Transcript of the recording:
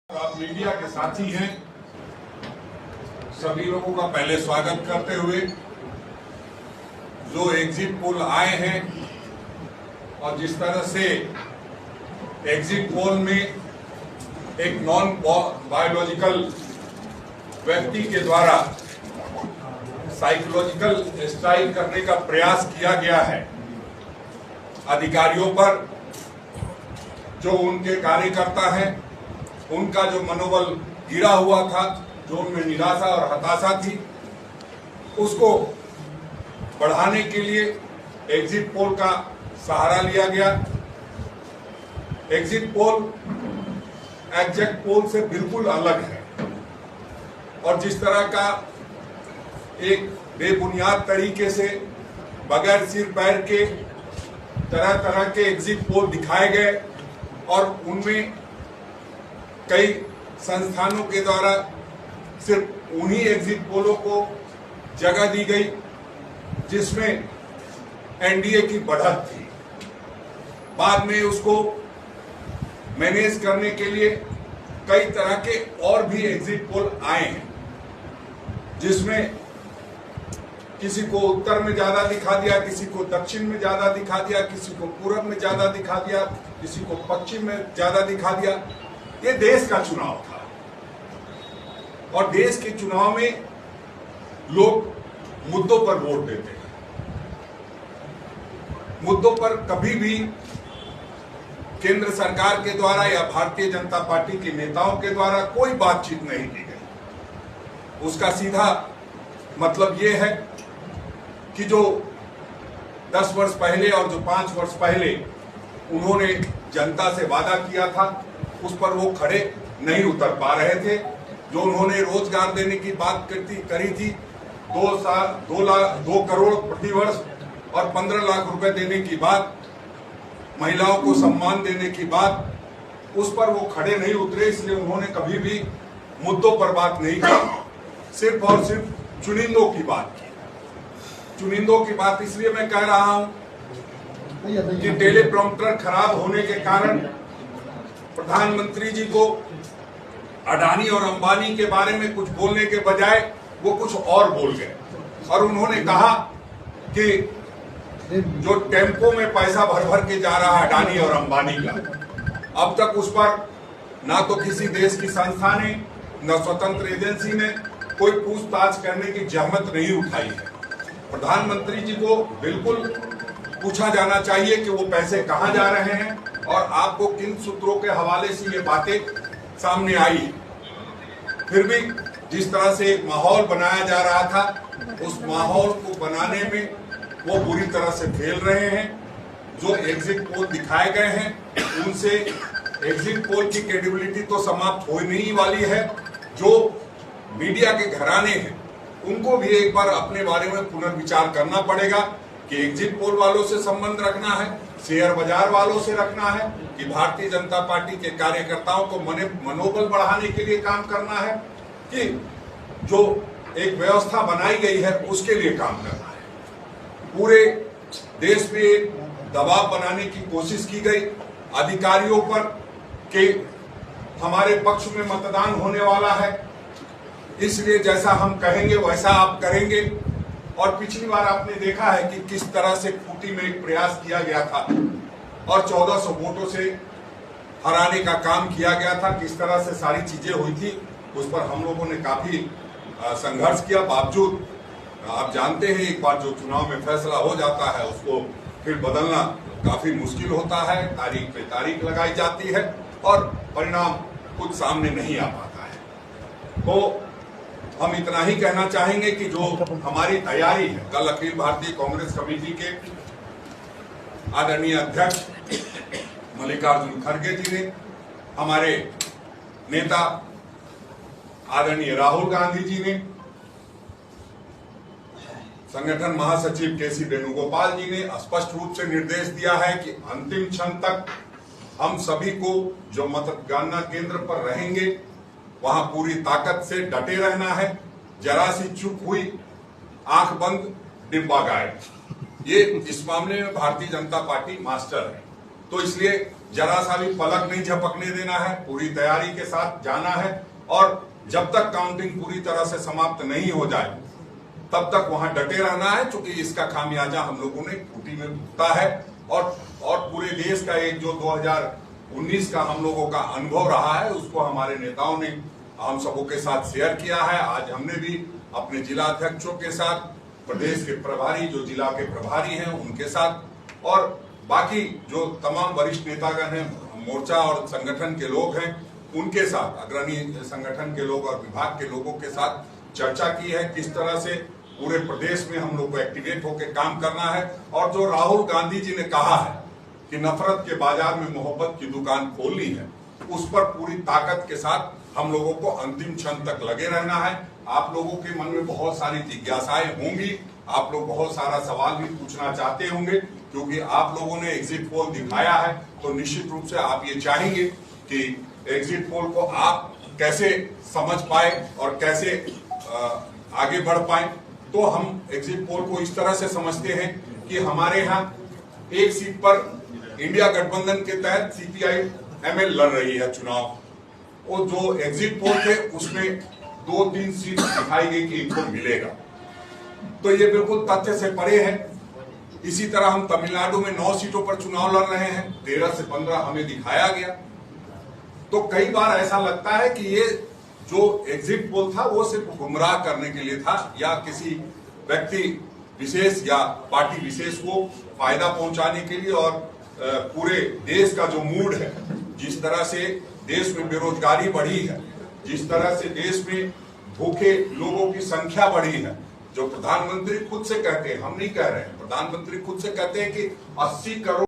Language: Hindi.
आप मीडिया के साथी हैं, सभी लोगों का पहले स्वागत करते हुए जो एग्जिट पोल आए हैं और जिस तरह से एग्जिट पोल में एक नॉन बायोलॉजिकल व्यक्ति के द्वारा साइकोलॉजिकल स्ट्राइक करने का प्रयास किया गया है अधिकारियों पर, जो उनके कार्यकर्ता हैं उनका जो मनोबल गिरा हुआ था, जो उनमें निराशा और हताशा थी, उसको बढ़ाने के लिए एग्जिट पोल का सहारा लिया गया। एग्जिट पोल एग्जैक्ट पोल से बिल्कुल अलग है और जिस तरह का एक बेबुनियाद तरीके से बगैर सिर पैर के तरह तरह के एग्जिट पोल दिखाए गए और उनमें कई संस्थानों के द्वारा सिर्फ उन्हीं एग्जिट पोलों को जगह दी गई जिसमें एनडीए की बढ़त थी। बाद में उसको मैनेज करने के लिए कई तरह के और भी एग्जिट पोल आए हैं, जिसमें किसी को उत्तर में ज्यादा दिखा दिया, किसी को दक्षिण में ज्यादा दिखा दिया, किसी को पूरब में ज्यादा दिखा दिया, किसी को पश्चिम में ज्यादा दिखा दिया। ये देश का चुनाव था और देश के चुनाव में लोग मुद्दों पर वोट देते हैं। मुद्दों पर कभी भी केंद्र सरकार के द्वारा या भारतीय जनता पार्टी के नेताओं के द्वारा कोई बातचीत नहीं की गई। उसका सीधा मतलब ये है कि जो 10 वर्ष पहले और जो 5 वर्ष पहले उन्होंने जनता से वादा किया था, उस पर वो खड़े नहीं उतर पा रहे थे। जो उन्होंने रोजगार देने की बात करी थी, 2 करोड़ प्रतिवर्ष और 15 लाख रुपए देने की बात, महिलाओं को सम्मान देने की बात, उस पर वो खड़े नहीं उतरे। इसलिए उन्होंने कभी भी मुद्दों पर बात नहीं की, सिर्फ और सिर्फ चुनिंदों की बात की। चुनिंदों की बात इसलिए मैं कह रहा हूं कि टेलीप्रॉम्प्टर खराब होने के कारण प्रधानमंत्री जी को अडानी और अंबानी के बारे में कुछ बोलने के बजाय वो कुछ और बोल गए और उन्होंने कहा कि जो टेम्पो में पैसा भर भर के जा रहा है अडानी और अंबानी का, अब तक उस पर ना तो किसी देश की संस्था ने, न स्वतंत्र एजेंसी ने कोई पूछताछ करने की जहमत नहीं उठाई है। प्रधानमंत्री जी को बिल्कुल पूछा जाना चाहिए कि वो पैसे कहां जा रहे हैं और आपको किन सूत्रों के हवाले से ये बातें सामने आई। फिर भी जिस तरह से एक माहौल बनाया जा रहा था, उस माहौल को बनाने में वो बुरी तरह से खेल रहे हैं। जो एग्जिट पोल दिखाए गए हैं उनसे एग्जिट पोल की क्रेडिबिलिटी तो समाप्त होने ही वाली है। जो मीडिया के घराने हैं उनको भी एक बार अपने बारे में पुनर्विचार करना पड़ेगा कि एग्जिट पोल वालों से संबंध रखना है, शेयर बाजार वालों से रखना है, कि भारतीय जनता पार्टी के कार्यकर्ताओं को मनोबल बढ़ाने के लिए काम करना है, कि जो एक व्यवस्था बनाई गई है उसके लिए काम करना है। पूरे देश में एक दबाव बनाने की कोशिश की गई अधिकारियों पर कि हमारे पक्ष में मतदान होने वाला है, इसलिए जैसा हम कहेंगे वैसा आप करेंगे। और पिछली बार आपने देखा है कि किस तरह से खूंटी में एक प्रयास किया गया था और 1400 वोटों से हराने का काम किया गया था। किस तरह से सारी चीजें हुई थी उस पर हम लोगों ने काफी संघर्ष किया। बावजूद आप जानते हैं एक बार जो चुनाव में फैसला हो जाता है उसको फिर बदलना काफी मुश्किल होता है। तारीख पे तारीख लगाई जाती है और परिणाम कुछ सामने नहीं आ पाता है। तो हम इतना ही कहना चाहेंगे कि जो हमारी तैयारी है, कल अखिल भारतीय कांग्रेस कमेटी के आदरणीय अध्यक्ष मल्लिकार्जुन खड़गे जी ने, हमारे नेता आदरणीय राहुल गांधी जी ने, संगठन महासचिव केसी वेणुगोपाल जी ने स्पष्ट रूप से निर्देश दिया है कि अंतिम क्षण तक हम सभी को जो मतगणना केंद्र पर रहेंगे वहां पूरी ताकत से डटे रहना है। जरा सी चूक हुई आंख बंद डिब्बा गायब, ये इस मामले में भारतीय जनता पार्टी मास्टर है। तो इसलिए जरा सा भी पलक नहीं झपकने देना है, पूरी तैयारी के साथ जाना है और जब तक काउंटिंग पूरी तरह से समाप्त नहीं हो जाए तब तक वहां डटे रहना है, क्योंकि इसका खामियाजा हम लोगों ने खूंटी में भुगता है और पूरे देश का एक जो 2019 का हम लोगों का अनुभव रहा है उसको हमारे नेताओं ने हम सबों के साथ शेयर किया है। आज हमने भी अपने जिला अध्यक्षों के साथ, प्रदेश के प्रभारी जो जिला के प्रभारी हैं उनके साथ और बाकी जो तमाम वरिष्ठ नेतागण हैं, मोर्चा और संगठन के लोग हैं उनके साथ, अग्रणी संगठन के लोग और विभाग के लोगों के साथ चर्चा की है किस तरह से पूरे प्रदेश में हम लोग को एक्टिवेट होकर काम करना है। और जो राहुल गांधी जी ने कहा है कि नफरत के बाजार में मोहब्बत की दुकान खोलनी है, उस पर पूरी ताकत के साथ हम लोगों को अंतिम क्षण तक लगे रहना है। आप लोगों के मन में बहुत सारी जिज्ञासाएं होंगी, आप लोग बहुत सारा सवाल भी पूछना चाहते होंगे, क्योंकि आप लोगों ने एग्जिट पोल दिखाया है तो निश्चित रूप से आप ये चाहेंगे कि एग्जिट पोल को आप कैसे समझ पाए और कैसे आगे बढ़ पाए। तो हम एग्जिट पोल को इस तरह से समझते हैं कि हमारे यहाँ एक सीट पर इंडिया गठबंधन के तहत सीपीआई एमएल लड़ रही है चुनाव। वो जो एग्जिट पोल थे उसमें 2-3 सीट दिखाई गई कि इनको मिलेगा, तो ये बिल्कुल तथ्य से परे है। इसी तरह हम तमिलनाडु में 9 सीटों पर चुनाव लड़ रहे हैं, 13 से 15 हमें दिखाया गया। तो कई बार ऐसा लगता है कि ये जो एग्जिट पोल था वो सिर्फ गुमराह करने के लिए था या किसी व्यक्ति विशेष या पार्टी विशेष को फायदा पहुंचाने के लिए। और पूरे देश का जो मूड है, जिस तरह से देश में बेरोजगारी बढ़ी है, जिस तरह से देश में भूखे लोगों की संख्या बढ़ी है, जो प्रधानमंत्री खुद से कहते हैं, हम नहीं कह रहे हैं, प्रधानमंत्री खुद से कहते हैं कि 80 करोड़